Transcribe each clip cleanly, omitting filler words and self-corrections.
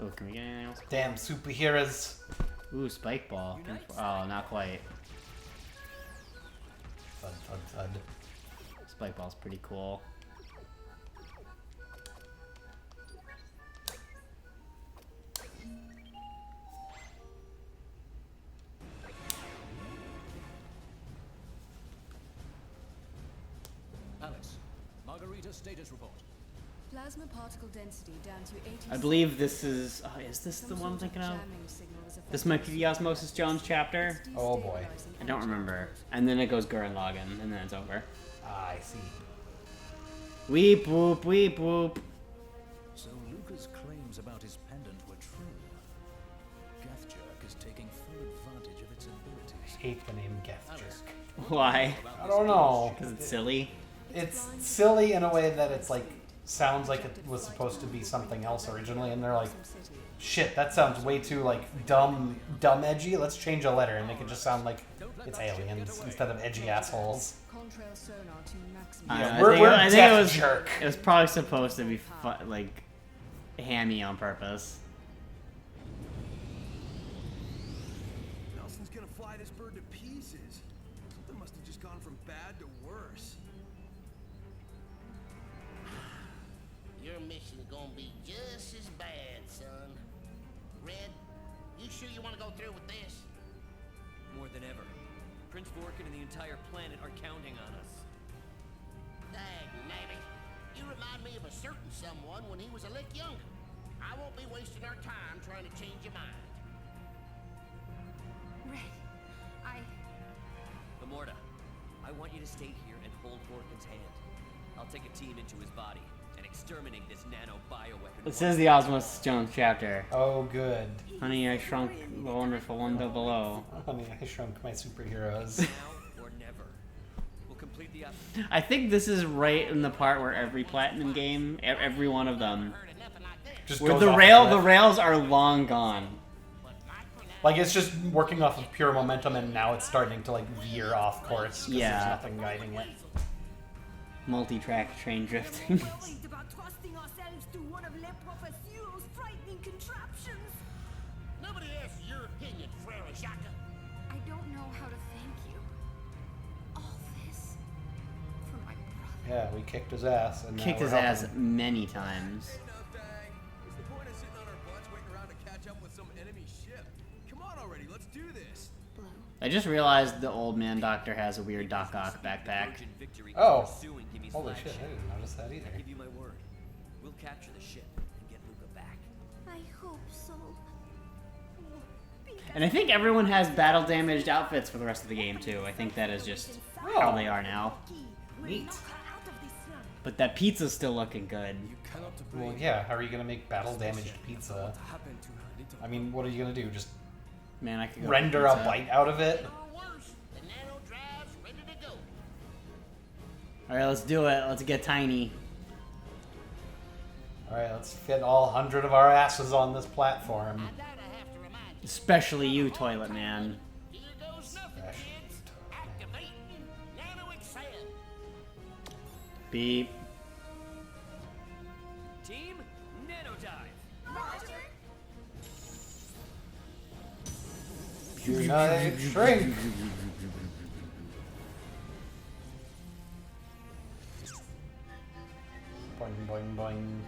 Oh, can we get anything else? Damn superheroes. Ooh, spike ball. Oh, not quite. Thud, thud, thud. Spike ball's pretty cool. Alex, Margarita status report. Plasma particle density down to 80. I believe this is... Oh, is this the one I'm thinking of? This might be the Osmosis Jones chapter? Oh boy. I don't remember. And then it goes Gurren Lagann, and then it's over. Ah, I see. Weep whoop, weep whoop. So Luca's claims about his pendant were true. Gethjerk is taking full advantage of its abilities. I hate the name Gethjerk. Why? I don't know. Because it's silly? It's silly in a way that it's like, sounds like it was supposed to be something else originally, and they're like, shit, that sounds way too like dumb edgy. Let's change a letter and make it just sound like it's aliens instead of edgy assholes. Yeah, we're I think it was Gethjerk. It was probably supposed to be like hammy on purpose. Nelson's gonna fly this bird to pieces. Something must have just gone from bad to worse. Your mission gonna be just as bad, son. Red, you sure you want to go through with this? More than ever. Prince Vorkin and the entire planet are counting on us. Dang, you remind me of a certain someone when he was a lick younger. I won't be wasting our time trying to change your mind. Red, Amorta, I want you to stay here and hold Vorkin's hand. I'll take a team into his body and exterminate this nano-bioweapon. This is the Osmosis Jones chapter. Oh, good. Honey, I shrunk the wonderful one below. Honey, I shrunk my superheroes. Now or never. We'll complete the I think this is right in the part where every Platinum game, every one of them, Heard of nothing like this. Just where goes the off cliff. rails are long gone. But not for now. Like, it's just working off of pure momentum, and now it's starting to, like, veer off course. 'Cause Yeah. There's nothing guiding it. Multi-track train drifting. worried about trusting ourselves to one of Le Professor's frightening contraptions. Nobody asks your opinion, Frere Jacques. I don't know how to thank you. All this for my brother. Yeah, we kicked his ass. And now Kicked we're his ass helping. many times. Ain't no thing. What's the point of sitting on our butts waiting around to catch up with some enemy ship? Come on already, let's do this. Blue. I just realized the old man doctor has a weird Doc Ock backpack. Virgin victory Oh. pursuing Gimmy's Holy shit, flagship. I didn't notice that either. I give you my word. We'll capture the ship and get Luca back. I hope so. And I think everyone has battle damaged outfits for the rest of the game too. I think that is just how they are now. Neat. But that pizza's still looking good. Well, yeah, how are you gonna make battle-damaged pizza? I mean, what are you gonna do? Just Man, I could go render for a pizza. bite out of it? Or worse, the nano drive's ready to go. Alright, let's do it. Let's get tiny. Alright, let's fit all 100 of our asses on this platform. I doubt I have to remind you. Especially you, Toilet Man. Here goes nothing, kids. Activate Nano Excel. Beep. Team, nanodive. Unite, shrink! Boing, boing, boing.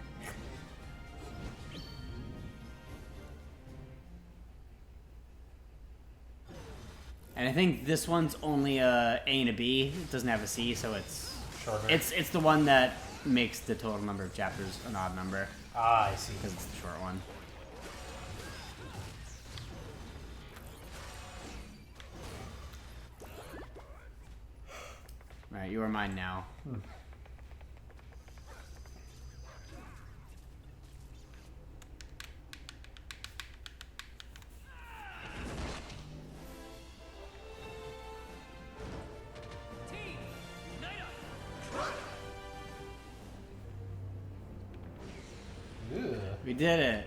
And I think this one's only a A and a B. It doesn't have a C, so it's Shorter. it's the one that makes the total number of chapters an odd number Ah, I see. because it's the short one. Alright, you are mine now. Team, unite us. Ugh. We did it.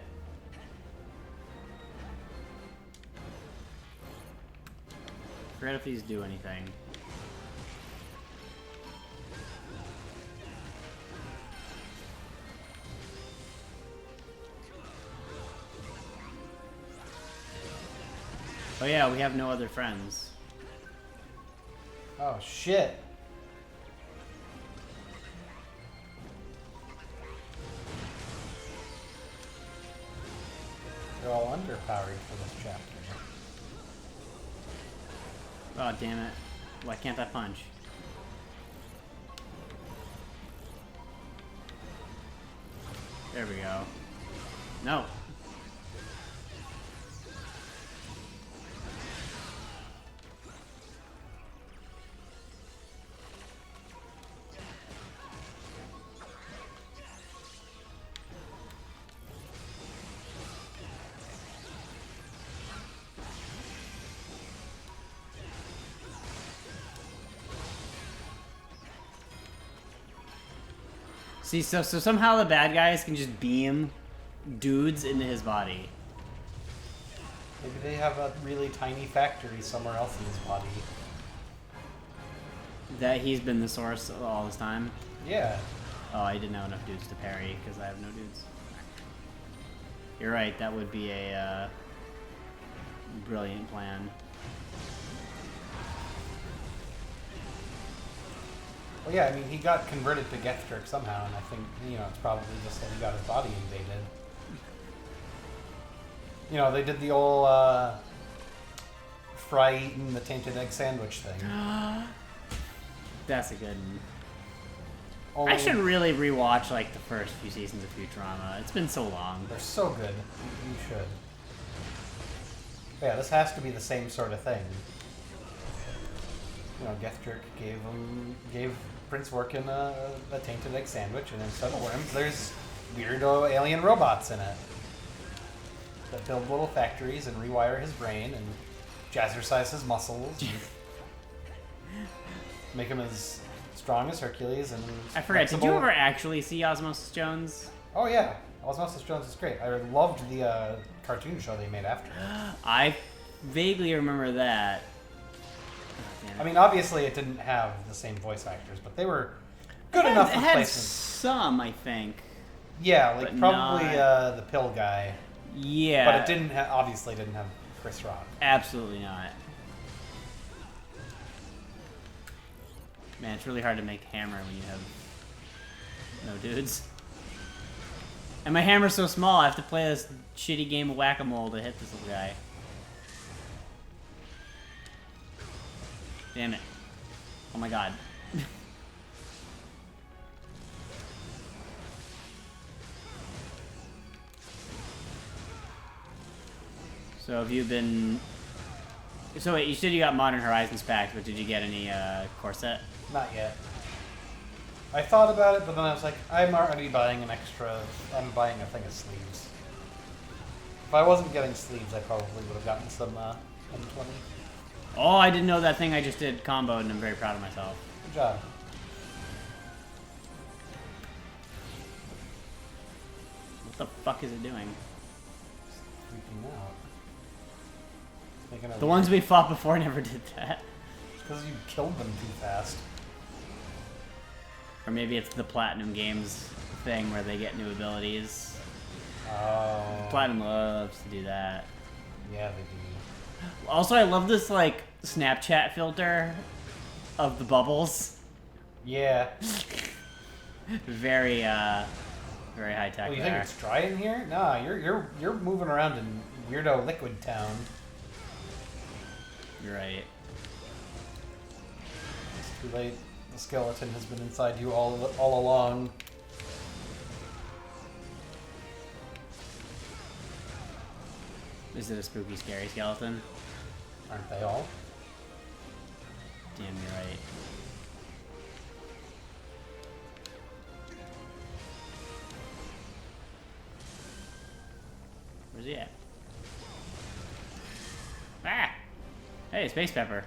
Forget if these do anything. Oh yeah, we have no other friends. Oh shit. They're all underpowered for this chapter. Oh damn it. Why can't I punch? There we go. No. See, so somehow the bad guys can just beam dudes into his body. Maybe they have a really tiny factory somewhere else in his body. That he's been the source of all this time. Yeah. Oh, I didn't have enough dudes to parry because I have no dudes. You're right, that would be a brilliant plan. Well, yeah, I mean, he got converted to Gethtrek somehow, and I think, it's probably just that he got his body invaded. They did the old Fry eating the tainted egg sandwich thing. That's a good one. Only, I should really rewatch like the first few seasons of Futurama. It's been so long. They're so good. You should. Yeah, this has to be the same sort of thing. Gethtrek gave Prince Workin a tainted egg sandwich, and instead of worms, there's weirdo alien robots in it that build little factories and rewire his brain and jazzercise his muscles, and make him as strong as Hercules. And I forgot. Did flexible. you ever actually see Osmosis Jones? Oh yeah, Osmosis Jones is great. I loved the cartoon show they made after it. I vaguely remember that. Oh, damn it. I mean, obviously it didn't have the same voice actors, but they were good enough It had replacements. some, I think. Yeah, like but probably not- the pill guy, Yeah. but it didn't obviously didn't have Chris Rock. Absolutely not. Man, it's really hard to make hammer when you have no dudes. And my hammer's so small, I have to play this shitty game of whack-a-mole to hit this little guy. Damn it. Oh my god. So have you been... So wait, you said you got Modern Horizons packed, but did you get any corset? Not yet. I thought about it, but then I was like, I'm already buying an extra. I'm buying a thing of sleeves. If I wasn't getting sleeves, I probably would have gotten some M20. Oh, I didn't know that thing I just did comboed, and I'm very proud of myself. Good job. What the fuck is it doing? Freaking out. Making a The ones we fought before never did that. because you killed them too fast. Or maybe it's the Platinum Games thing where they get new abilities. Oh. Platinum loves to do that. Yeah, they do. Also, I love this, like, Snapchat filter of the bubbles. Yeah. Very, very high tech Oh, you there. think it's dry in here? Nah, you're moving around in weirdo liquid town. You're right. It's too late. The skeleton has been inside you all along. Is it a spooky, scary skeleton? Aren't they all? Damn, you're right. Where's he at? Ah! Hey, Space Pepper.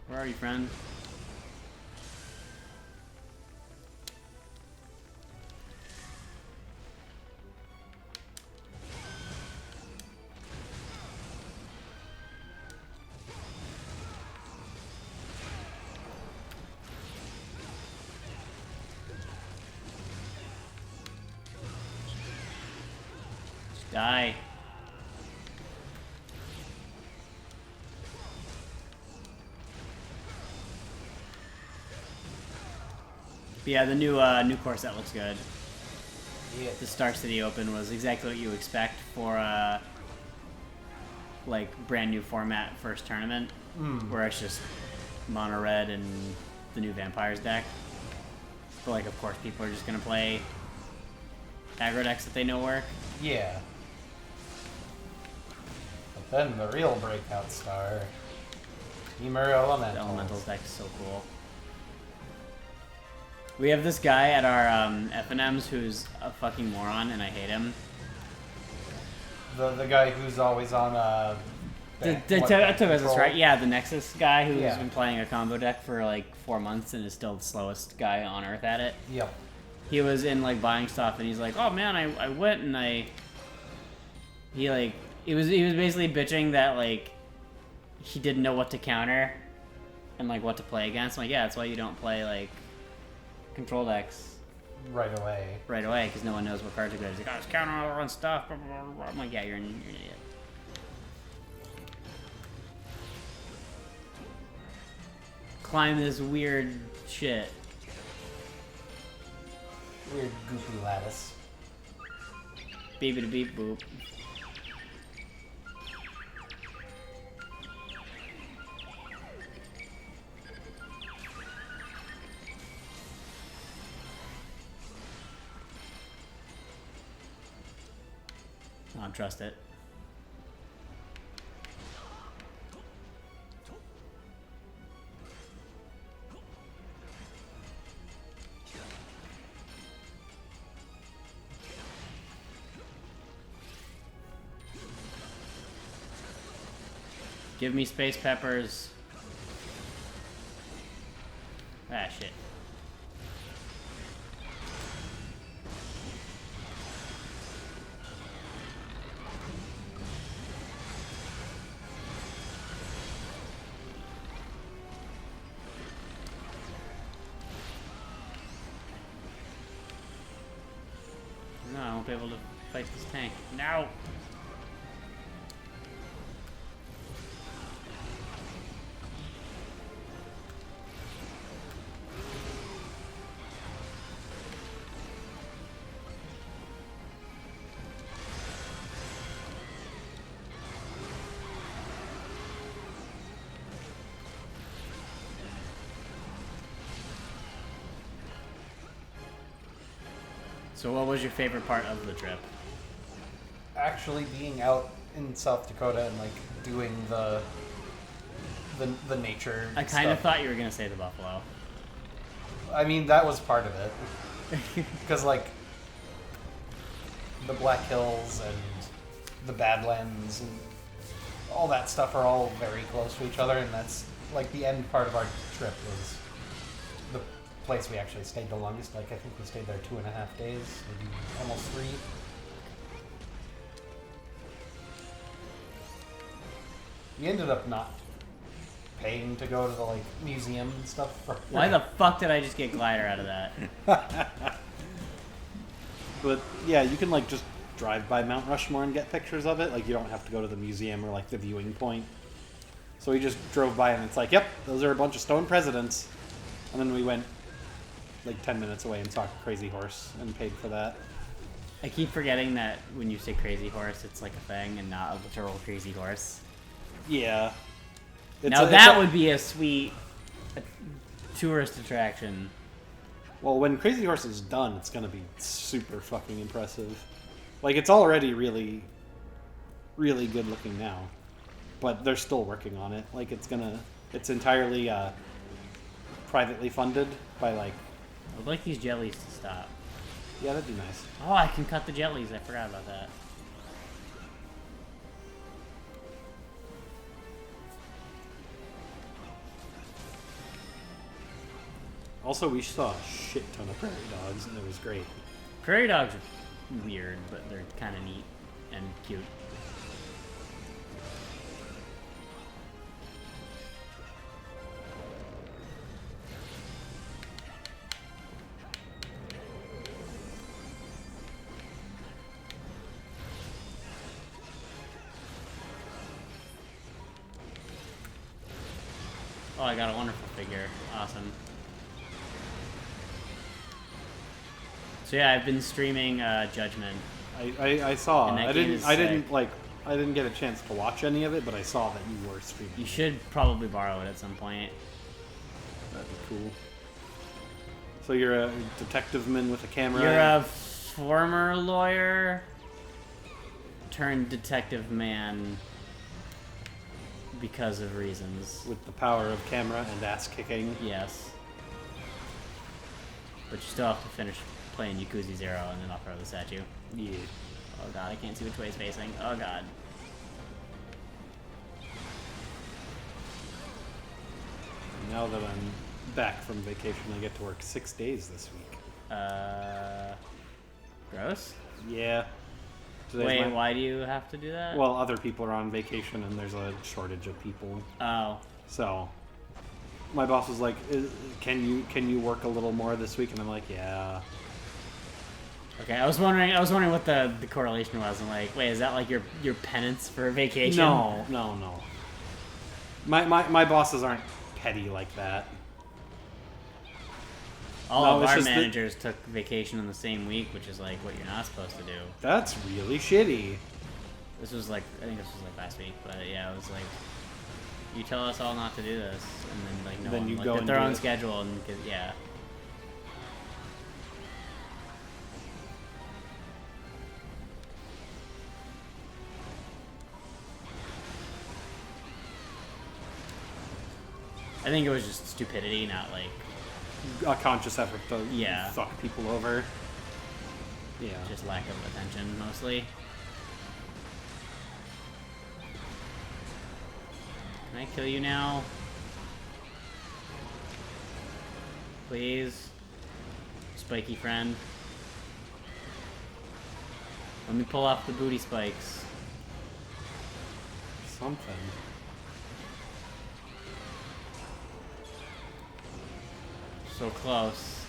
Where are you, friend? Die. But yeah, the new core set looks good. Yeah. The Star City Open was exactly what you expect for like brand new format first tournament, where it's just mono red and the new Vampires deck. But like, of course, people are just gonna play aggro decks that they know work. Yeah. But then the real breakout star, Emer The Elementals. Elementals deck is so cool. We have this guy at our FNMs who's a fucking moron, and I hate him. The guy who's always on That's right. Yeah, the Nexus guy who's Yeah. been playing a combo deck for like 4 months and is still the slowest guy on Earth at it. Yep. He was in like buying stuff, and he's like, "Oh man, I went and he was basically bitching that like he didn't know what to counter and like what to play against." I'm like, yeah, that's why you don't play like control decks Right away. right away, because no one knows what cards are good. He's like, "Oh, it's counter all our own stuff." Blah, blah, blah, blah. I'm like, yeah, you're an idiot. Climb this weird shit. Weird goofy lattice. Beep it a beep boop. I don't trust it. Give me space peppers. Ah, shit. No, I won't be able to fight this tank. No! So what was your favorite part of the trip? Actually being out in South Dakota and like doing the nature I kind of stuff. thought you were gonna say the buffalo. I mean, that was part of it. Because like the Black Hills and the Badlands and all that stuff are all very close to each other, and that's like the end part of our trip was the place we actually stayed the longest. Like I think we stayed there 2.5 days, maybe almost 3. We ended up not paying to go to the like museum and stuff. Why the fuck did I just get glider out of that? But yeah, you can like just drive by Mount Rushmore and get pictures of it. Like you don't have to go to the museum or like the viewing point. So we just drove by and it's like, yep, those are a bunch of stone presidents. And then we went like 10 minutes away and saw Crazy Horse and paid for that. I keep forgetting that when you say crazy horse, it's like a thing and not a literal crazy horse. Yeah. Now that would be a sweet tourist attraction. Well, when Crazy Horse is done, it's gonna be super fucking impressive. Like, it's already really, really good looking now. But they're still working on it. Like, it's entirely privately funded by, like... I would like these jellies to stop. Yeah, that'd be nice. Oh, I can cut the jellies. I forgot about that. Also, we saw a shit ton of prairie dogs, and it was great. Prairie dogs are weird, but they're kind of neat and cute. Oh, I got a wonderful figure. Awesome. So yeah, I've been streaming Judgment. I saw. And that I game didn't. is I didn't sick. like. I didn't get a chance to watch any of it, but I saw that you were streaming. You should probably borrow it at some point. That'd be cool. So you're a detective man with a camera. You're a former lawyer turned detective man because of reasons. with the power of camera and ass kicking. Yes. But you still have to finish playing Yakuza 0 and then I'll throw this at you. Yeah. Oh god, I can't see which way it's facing. Oh god. Now that I'm back from vacation, I get to work 6 days this week. Gross? Yeah. Today's Wait, my- why do you have to do that? Well, other people are on vacation and there's a shortage of people. Oh. So my boss was like, "Can you work a little more this week?" And I'm like, "Yeah." Okay, I was wondering what the correlation was. I'm like, wait, is that like your penance for vacation? No. My bosses aren't petty like that. All No, of it's our just that- managers took vacation in the same week, which is like what you're not supposed to do. That's really shitty. This was like, I think this was like last week, but yeah, it was like, you tell us all not to do this, and then like no Then one you looked go at and their do own it. schedule and yeah. I think it was just stupidity, not like A conscious effort to Yeah. fuck people over. Yeah. just lack of attention, mostly. Can I kill you now? Please? Spiky friend. Let me pull off the booty spikes. Something. So close.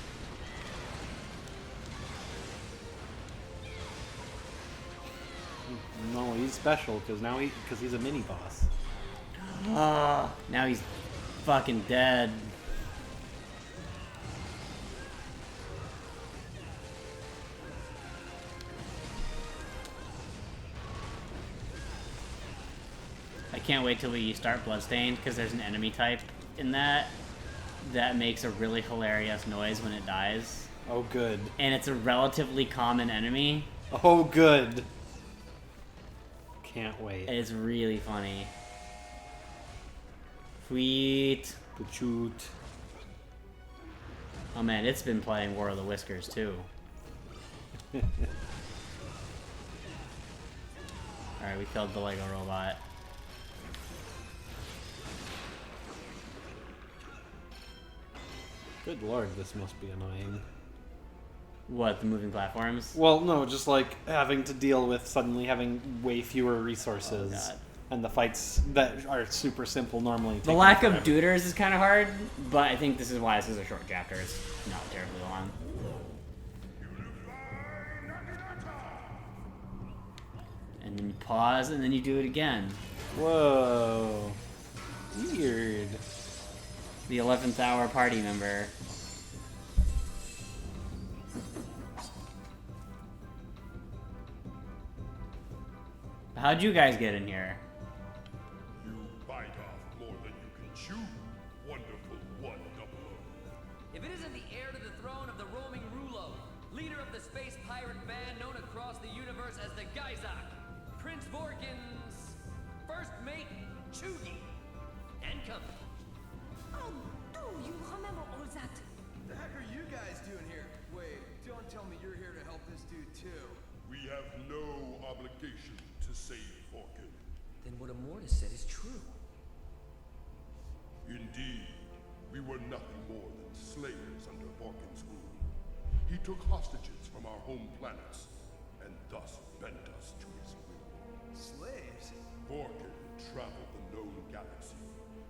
No, he's special because he's a mini boss. Now he's fucking dead. I can't wait till we start Bloodstained because there's an enemy type in that makes a really hilarious noise when it dies. Oh, good. And it's a relatively common enemy. Oh, good. Can't wait. It's really funny. Sweet. Pachoot. Oh man, it's been playing War of the Whiskers too. Alright, we killed the Lego robot. Good lord, this must be annoying. What, the moving platforms? Well, no, just like having to deal with suddenly having way fewer resources. Oh, God. And the fights that are super simple normally. The lack of duders is kind of hard, but I think this is why this is a short chapter. It's not terribly long. And then you pause, and then you do it again. Whoa. Weird. The 11th hour party member. How'd you guys get in here? You bite off more than you can chew. Wonderful 100. If it isn't the heir to the throne of the roaming Rulo, leader of the space pirate band known across the universe as the Geizak, Prince Vorkin's first mate, Chugi, and company. Oh, do you remember all that? The heck are you guys doing here? Wait, don't tell me you're here to help this dude too. We have no obligation to save Forkin. Then what Immortus said is true. Indeed, we were nothing more than slayers under Forkin's rule. He took hostages from our home planets, and thus bent us to his will. Slaves? Forkin traveled the known galaxy,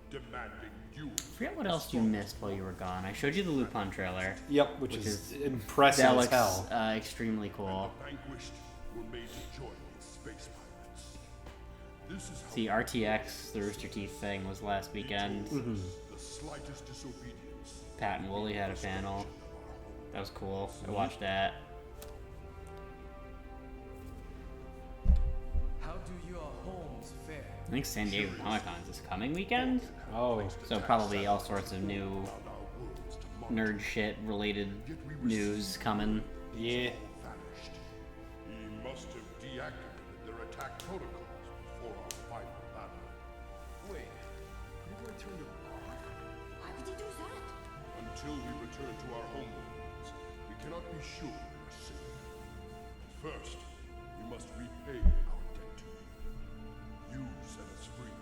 demanding you. I forget what else you missed while you were gone. I showed you the Lupin trailer. Yep, which Which is is- impressive That as looks hell. extremely cool. The vanquished were made to join the space pirates. This is how See, RTX, the Rooster Teeth thing was last weekend. the the slightest disobedience. Pat and Wooly had a panel. That was cool. I watched that. How do your homes fare? I think San Diego Comic-Con is this coming weekend. Oh, So probably all sorts of new nerd shit related news coming. yeah. Vanished. He must have deactivated their attack protocols before our final battle. Wait, could he return to Bach? Why would he do that? Until we return to our homelands, we cannot be sure we are safe. First, we must repay our debt to you. You set us free.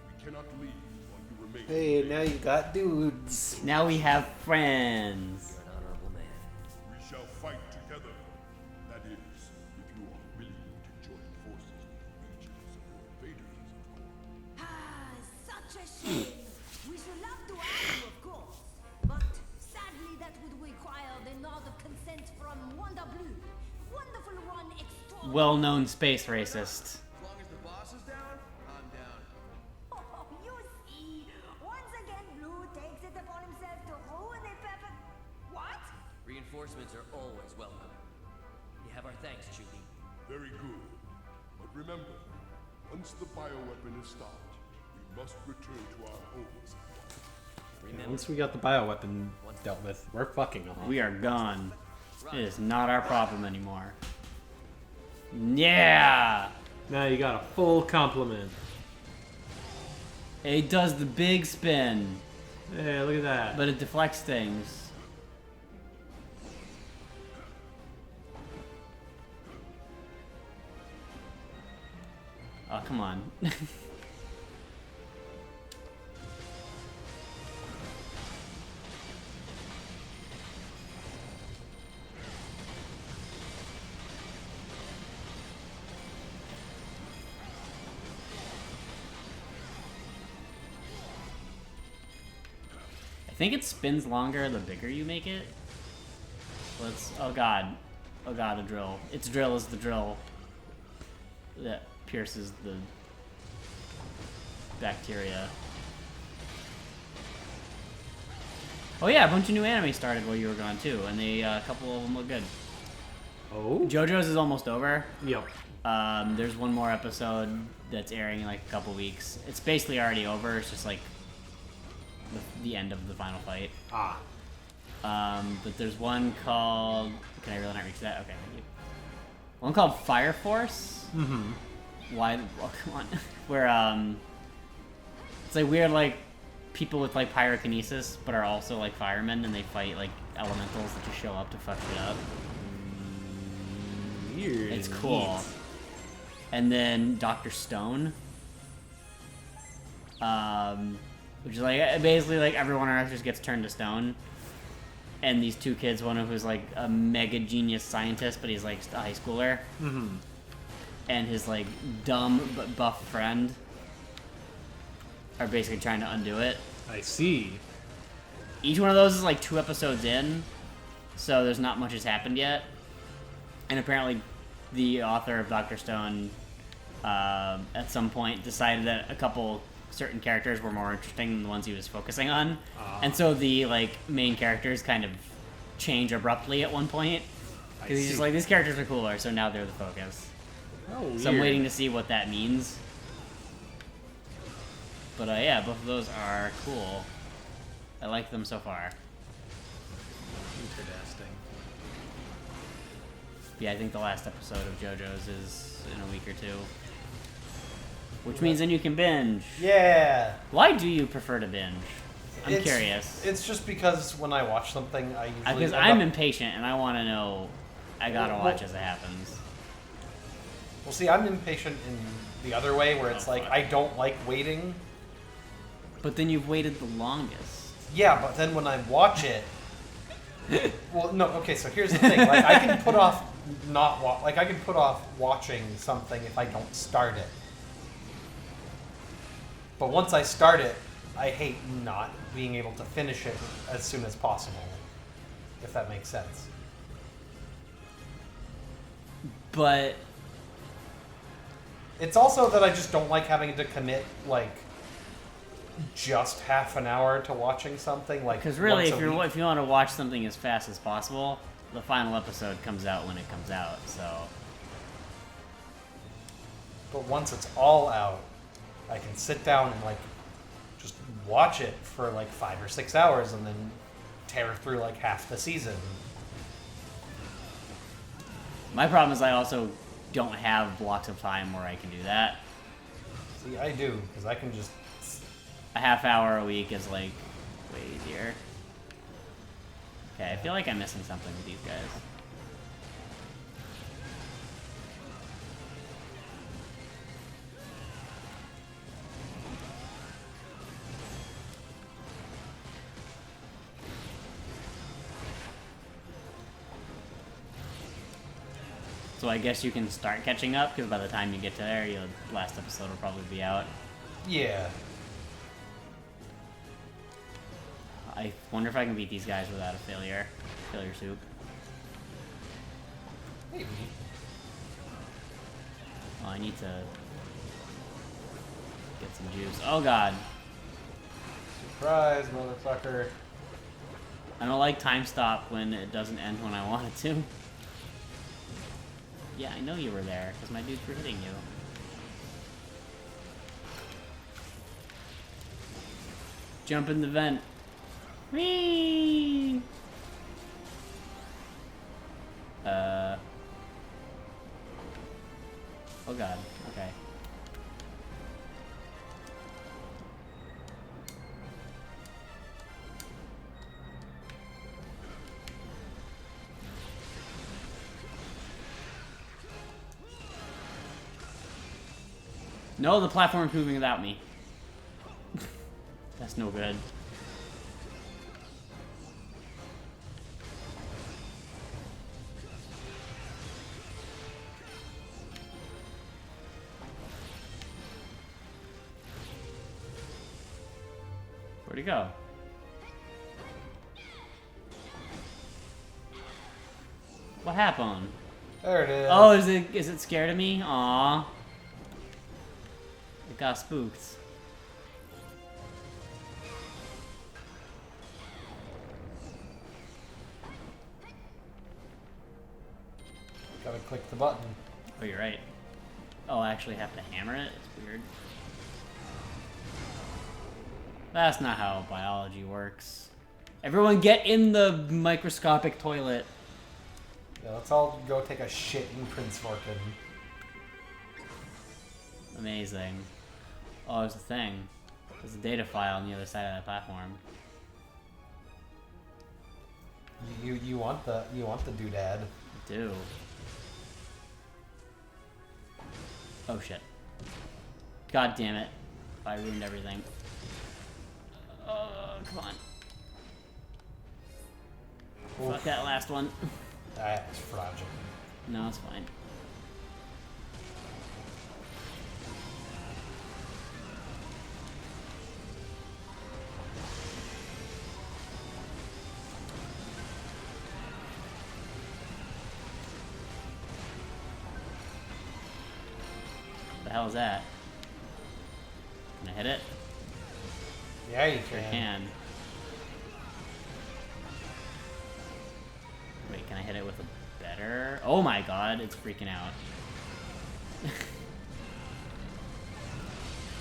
We cannot leave while you remain. Hey, now you got dudes. Now we have friends. You're an honorable man. We shall fight together. That is, if you are willing to join forces with the legions of your invaders, of course. Ah, such a shame. We should love to have you, of course. But sadly, that would require the nod of consent from Wanda Blue. Wonderful one, extraordinary. Well-known space racist. As long as the boss is down, I'm down. Oh, you see, once again, Blue takes it upon himself to ruin a perfect. What? Reinforcements are always welcome. You have our thanks, Judy. Very good. But remember, once the bioweapon is stopped, we must return to our homes. Remember, Once we got the bioweapon dealt with, we're fucking off. We are gone. It is not our problem anymore. Yeah! Now you got a full complement. It does the big spin, Hey, look at that. but it deflects things. Oh, come on. I think it spins longer the bigger you make it. Let's. Oh god. Oh god, a drill. Its drill is the drill that pierces the bacteria. Oh yeah, a bunch of new anime started while you were gone too, and they a couple of them look good. Oh? JoJo's is almost over. Yep. There's one more episode that's airing in like a couple weeks. It's basically already over. It's just like the end of the final fight. Ah. But there's one called. Can I really not reach that? Okay, thank you. One called Fire Force. Mm-hmm. Why? Well, come on. Where it's like weird like people with like pyrokinesis, but are also like firemen, and they fight like elementals that just show up to fuck shit up. Weird. It's cool. And then Dr. Stone. Which is like basically like everyone on Earth just gets turned to stone. And these two kids, one of who's like a mega genius scientist, but he's like a high schooler. Mm-hmm. And his like dumb but buff friend are basically trying to undo it. I see. Each one of those is like 2 episodes in, so there's not much has happened yet. And apparently the author of Dr. Stone at some point decided that a couple certain characters were more interesting than the ones he was focusing on. And so the like main characters kind of change abruptly at one point. Because he's just like, these characters are cooler, so now they're the focus. Oh, So I'm waiting to see what that means. But yeah, both of those are cool. I like them so far. Interesting. Yeah, I think the last episode of JoJo's is in a week or 2. Which means then you can binge. Yeah. Why do you prefer to binge? I'm curious. It's just because when I watch something, I usually... Because I'm impatient and I want to know. I gotta watch as it happens. Well, see, I'm impatient in the other way, where it's Oh, like, fuck. I don't like waiting. But then you've waited the longest. Yeah, but then when I watch it... well, no, okay, so here's the thing. Like, I can put off I can put off watching something if I don't start it. But once I start it, I hate not being able to finish it as soon as possible. If that makes sense. But It's also that I just don't like having to commit, like, just half an hour to watching something, like Because really, once a week. if you want to watch something as fast as possible, the final episode comes out when it comes out. So But once it's all out, I can sit down and like just watch it for like 5 or 6 hours and then tear through like half the season. my problem is I also don't have blocks of time where I can do that. See, I do, because I can just... A half hour a week is like way easier. Okay, I feel like I'm missing something with these guys. So I guess you can start catching up, because by the time you get to there, your last episode will probably be out. Yeah. I wonder if I can beat these guys without a failure soup. Maybe. Oh, I need to get some juice. Oh god. Surprise, motherfucker. I don't like time stop when it doesn't end when I want it to. Yeah, I know you were there, because my dudes were hitting you. Jump in the vent. Whee! Oh god, okay. No, the platform's moving without me. That's no good. Where'd he go? What happened? There it is. Oh, is it scared of me? Aww. It got spooked. Gotta click the button. Oh, you're right. Oh, I actually have to hammer it? It's weird. That's not how biology works. Everyone get in the microscopic toilet. Yeah, let's all go take a shit in Prince Vorkin. Amazing. Oh, there's a thing. There's a data file on the other side of that platform. You want the doodad. I do. Oh shit. God damn it. I ruined everything. Oh, come on. Oof. Fuck that last one. That's fragile. No, it's fine. The hell is that? Can I hit it? Yeah, you Sure can. can. Wait, can I hit it with a better? Oh my god, it's freaking out.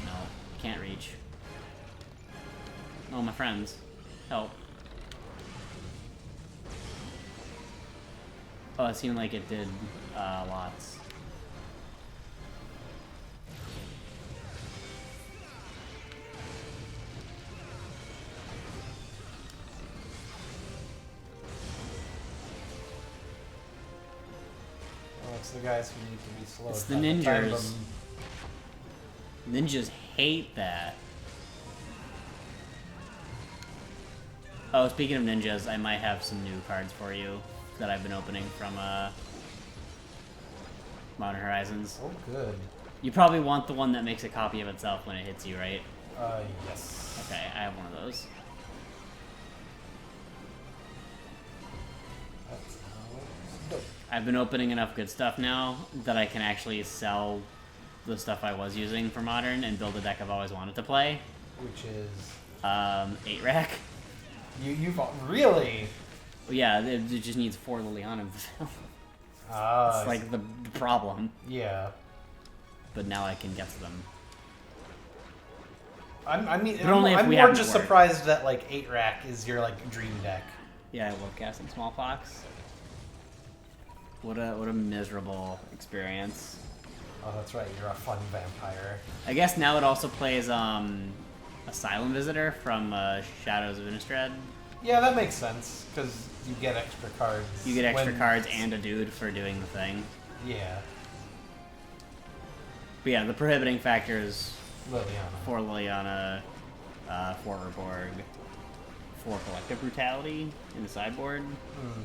No, can't reach. Oh, my friends. Help. Oh, it seemed like it did lots. Well, it's the guys who need to be slowed. It's the by time ninjas. Ninjas hate that. Oh, speaking of ninjas, I might have some new cards for you that I've been opening from Modern Horizons. Oh, good. You probably want the one that makes a copy of itself when it hits you, right? Yes. Okay, I have one of those. That's dope. I've been opening enough good stuff now that I can actually sell the stuff I was using for Modern and build a deck I've always wanted to play. which is 8 rack. You've really. Yeah, it just needs 4 Liliana. Ah, It's like the problem. yeah. But now I can get to them. I mean, But only if I'm we more have just network. surprised that like 8 rack is your like dream deck. Yeah, I love casting Smallpox. What a miserable experience. Oh, that's right. You're a fun vampire. I guess now it also plays Asylum Visitor from Shadows of Innistrad. Yeah, that makes sense because you get extra cards. You get extra when- cards and a dude for doing the thing. Yeah, But yeah, the prohibiting factor is Liliana. 4 Liliana, 4 Urborg, 4 Collective Brutality in the sideboard. Mm.